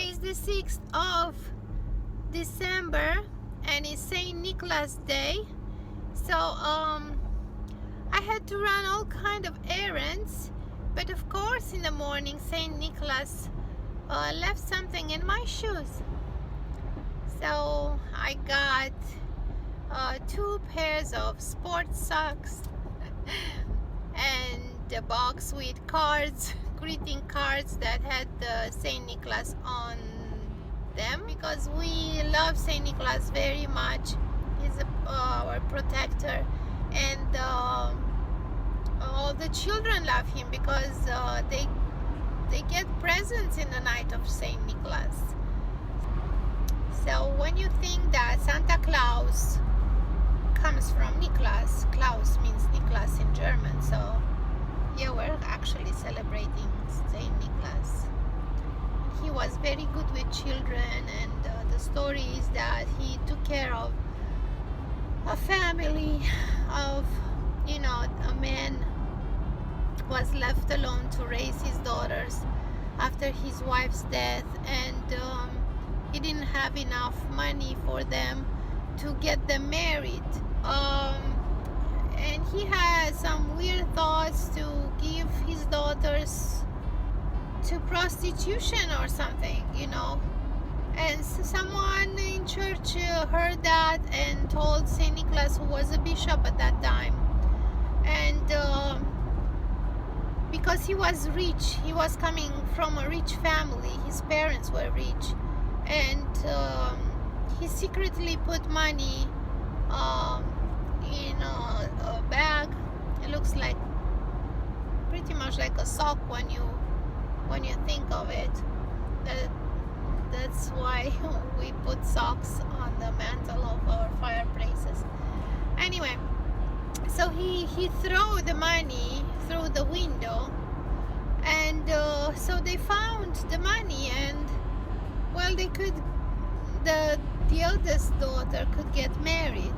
is the 6th of December and it's St. Nicholas Day. So I had to run all kind of errands, but of course in the morning St. Nicholas left something in my shoes. So I got 2 pairs of sports socks and a box with cards, greeting cards that had the St. Nicholas on them, because we love St. Nicholas very much. He's our protector, and all the children love him because they get presents in the night of St. Nicholas. So when you think that Santa Claus comes from Nicholas, Klaus means Nicholas in German, so yeah, we're actually celebrating St. Nicholas. He was very good with children, and the story is that he took care of a family of, a man was left alone to raise his daughters after his wife's death, and he didn't have enough money for them to get them married. And he had some weird thoughts to give his daughters to prostitution or something, and so someone in church heard that and told St. Nicholas, who was a bishop at that time, and because he was rich, he was coming from a rich family, his parents were rich, and he secretly put money in a bag. It looks like pretty much like a sock when you think of it. That's why we put socks on the mantle of our fireplaces. Anyway, so he threw the money through the window, and so they found the money, and well, they could, the eldest daughter could get married.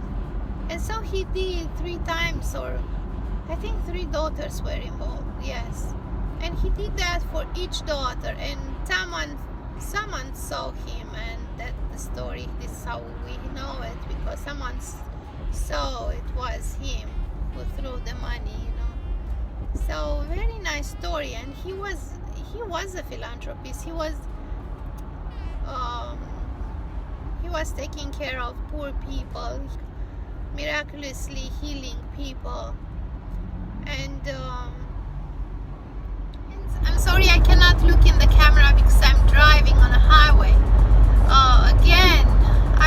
And so he did 3 times, or I think 3 daughters were involved, yes. And he did that for each daughter, and someone saw him, and that's the story. This is how we know it, because someone saw it was him who threw the money, So very nice story, and he was a philanthropist. He was taking care of poor people, miraculously healing people, and I'm sorry I cannot look in the camera because I'm driving on a highway. Again,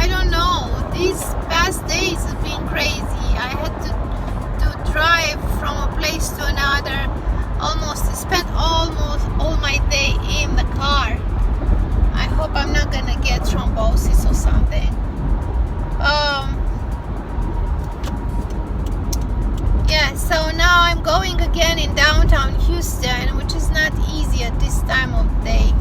I don't know, these past days have been crazy. I had to drive from a place to another, spent almost all my day in the car. I hope I'm not gonna get thrombosis or something. Yeah, so now I'm going again in downtown Houston, which is not easy at this time of day.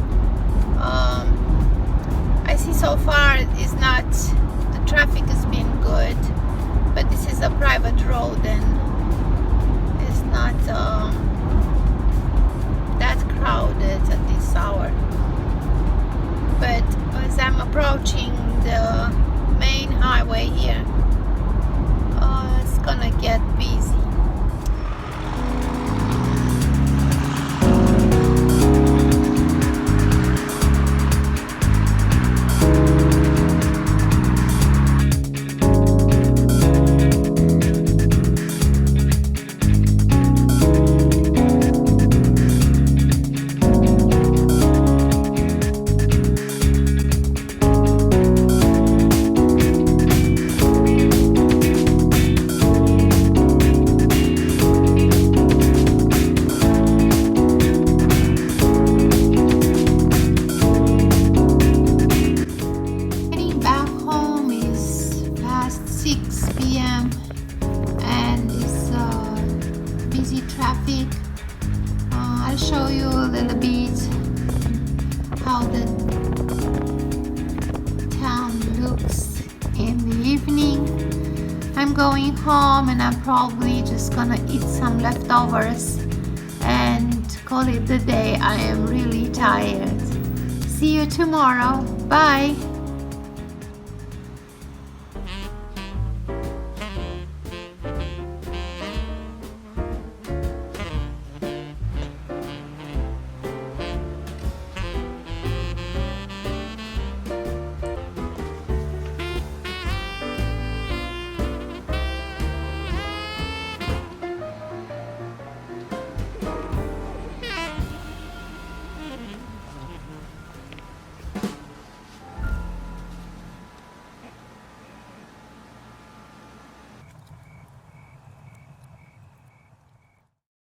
I see so far the traffic has been good, but this is a private road and it's not that crowded at this hour. But as I'm approaching the main highway here, it's gonna get busy. I'll show you a little bit how the town looks in the evening. I'm going home and I'm probably just gonna eat some leftovers and call it the day. I am really tired. See you tomorrow. Bye.